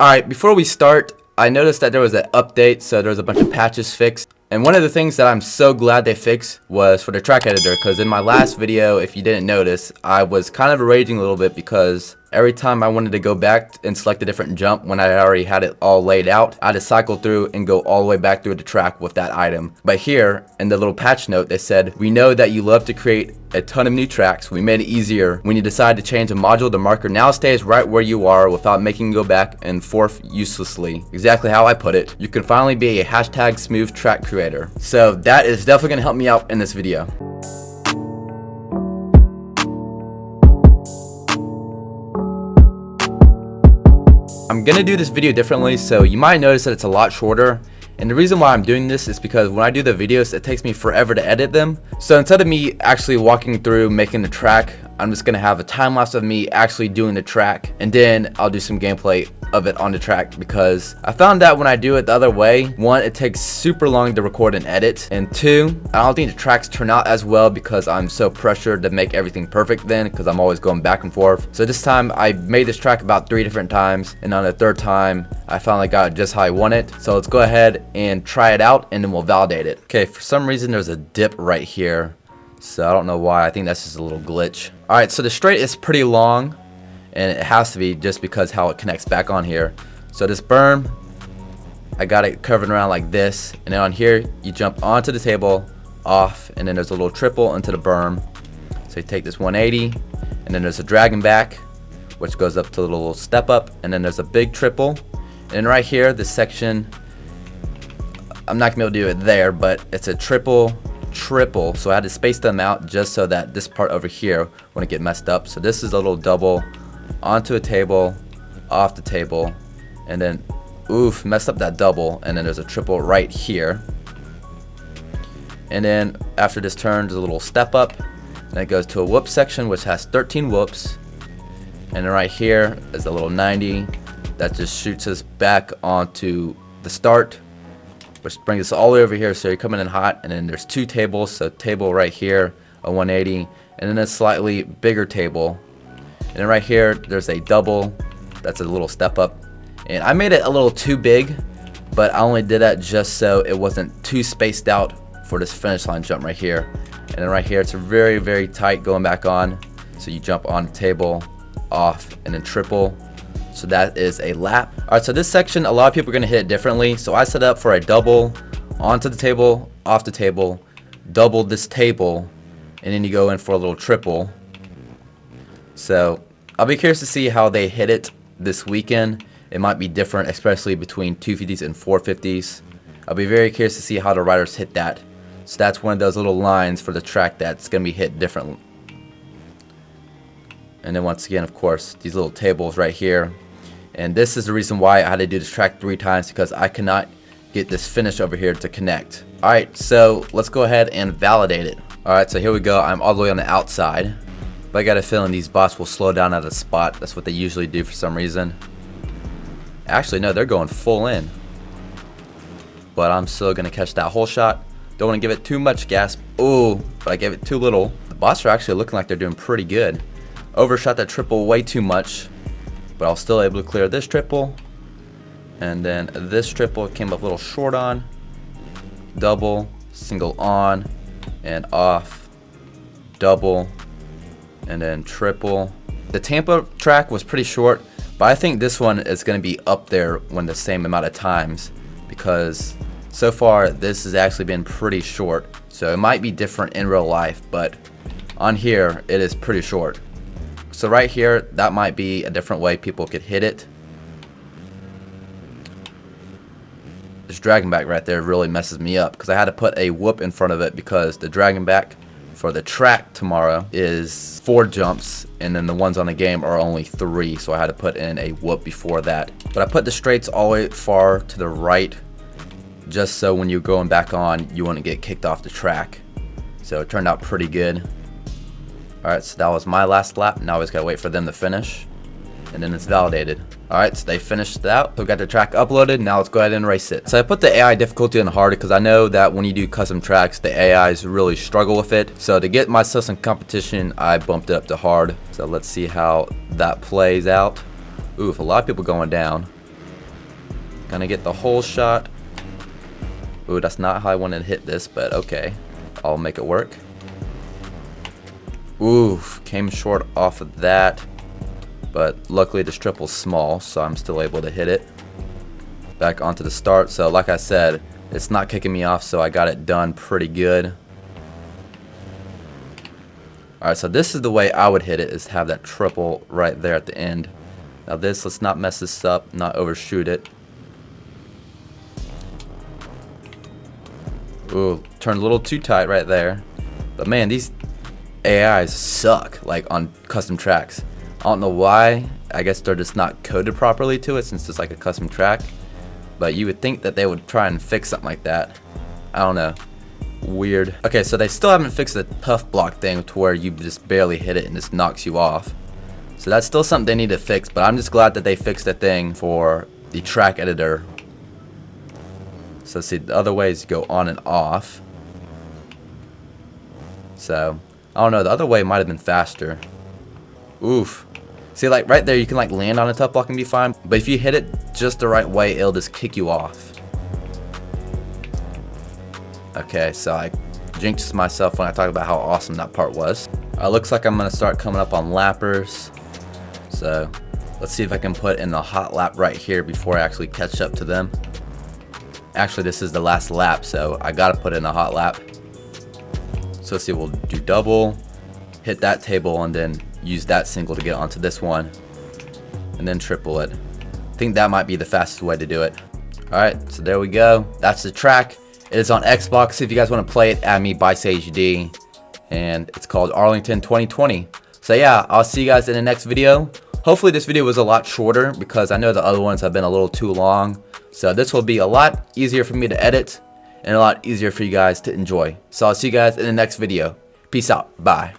Alright, before we start, I noticed that there was an update, so there was a bunch of patches fixed. And one of the things that I'm so glad they fixed was for the track editor, because in my last video, if you didn't notice, I was kind of raging a little bit because every time I wanted to go back and select a different jump when I already had it all laid out, I had to cycle through and go all the way back through the track with that item. But here, in the little patch note, they said, "We know that you love to create a ton of new tracks. We made it easier. When you decide to change a module, the marker now stays right where you are without making you go back and forth uselessly." Exactly how I put it. You can finally be a hashtag smooth track creator. So that is definitely going to help me out in this video. I'm gonna do this video differently, so you might notice that it's a lot shorter. And the reason why I'm doing this is because when I do the videos, it takes me forever to edit them. So instead of me actually walking through making the track, I'm just gonna have a time lapse of me actually doing the track, and then I'll do some gameplay of it on the track, because I found that when I do it the other way, one, it takes super long to record and edit, and two, I don't think the tracks turn out as well because I'm so pressured to make everything perfect then, because I'm always going back and forth. So this time I made this track about 3 different times, and on the 3rd time I finally got it just how I want it. So let's go ahead and try it out, and then we'll validate it. Okay, for some reason there's a dip right here, so I don't know why. I think that's just a little glitch. Alright, so the straight is pretty long, and it has to be just because how it connects back on here. So this berm, I got it curving around like this, and then on here you jump onto the table, off, and then there's a little triple into the berm. So you take this 180, and then there's a dragon back, which goes up to a little step up, and then there's a big triple. And then right here, this section, I'm not gonna be able to do it there, but it's a triple, so I had to space them out just so that this part over here wouldn't get messed up. So this is a little double onto a table, off the table, and then oof, messed up that double, and then there's a triple right here. And then after this turn, there's a little step up, and it goes to a whoop section which has 13 whoops. And then right here is a little 90 that just shoots us back onto the start, which brings us all the way over here. So you're coming in hot, and then there's 2 tables, so table right here, a 180, and then a slightly bigger table. And then right here there's a double, that's a little step up, and I made it a little too big, but I only did that just so it wasn't too spaced out for this finish line jump right here. And then right here it's very, very tight going back on, so you jump on the table, off, and then triple. So that is a lap. Alright, so this section, a lot of people are going to hit it differently. So I set up for a double, onto the table, off the table, double this table, and then you go in for a little triple. So I'll be curious to see how they hit it this weekend. It might be different, especially between 250s and 450s. I'll be very curious to see how the riders hit that. So that's one of those little lines for the track that's going to be hit differently. And then once again, of course, these little tables right here. And this is the reason why I had to do this track 3 times, because I cannot get this finish over here to connect. Alright, so let's go ahead and validate it. Alright, so here we go. I'm all the way on the outside, but I got a feeling these bots will slow down at a spot. That's what they usually do for some reason. Actually, no, they're going full in. But I'm still going to catch that whole shot. Don't want to give it too much gas. Ooh, but I gave it too little. The bots are actually looking like they're doing pretty good. Overshot that triple way too much, but I was still able to clear this triple. And then this triple came up a little short on. Double, single on, and off. Double, and then triple. The Tampa track was pretty short, but I think this one is going to be up there when the same amount of times, because so far this has actually been pretty short. So it might be different in real life, but on here it is pretty short. So right here, that might be a different way people could hit it. This dragon back right there really messes me up, because I had to put a whoop in front of it, because the dragon back for the track tomorrow is 4 jumps, and then the ones on the game are only 3, so I had to put in a whoop before that. But I put the straights all the way far to the right, just so when you're going back on, you wouldn't get kicked off the track. So it turned out pretty good. Alright, so that was my last lap. Now we just gotta wait for them to finish, and then it's validated. Alright, so they finished that. So we got the track uploaded. Now let's go ahead and race it. So I put the AI difficulty on hard because I know that when you do custom tracks, the AIs really struggle with it. So to get myself some competition, I bumped it up to hard. So let's see how that plays out. Oof, a lot of people going down. Gonna get the whole shot. Ooh, that's not how I wanted to hit this, but okay. I'll make it work. Ooh, came short off of that. But luckily this triple's small, so I'm still able to hit it. Back onto the start. So like I said, it's not kicking me off, so I got it done pretty good. Alright, so this is the way I would hit it, is have that triple right there at the end. Now this, let's not mess this up, not overshoot it. Ooh, turned a little too tight right there. But man, these AIs suck, like on custom tracks. I don't know why. I guess they're just not coded properly to it since it's like a custom track. But you would think that they would try and fix something like that. I don't know. Weird. Okay, so they still haven't fixed the tough block thing to where you just barely hit it and just knocks you off. So that's still something they need to fix, but I'm just glad that they fixed the thing for the track editor. So see, the other ways go on and off. So, I don't know, the other way might have been faster. Oof. See, like right there, you can like land on a tough block and be fine, but if you hit it just the right way, it'll just kick you off. Okay, so I jinxed myself when I talk about how awesome that part was. Looks like I'm gonna start coming up on lappers. So let's see if I can put in a hot lap right here before I actually catch up to them. Actually, this is the last lap, so I gotta put in a hot lap. So let's see, we'll do double, hit that table, and then use that single to get onto this one, and then triple it. I think that might be the fastest way to do it. Alright, so there we go. That's the track. It is on Xbox. If you guys want to play it, add me BiceHD, and it's called Arlington 2020. So yeah, I'll see you guys in the next video. Hopefully this video was a lot shorter because I know the other ones have been a little too long. So this will be a lot easier for me to edit and a lot easier for you guys to enjoy. So I'll see you guys in the next video. Peace out. Bye.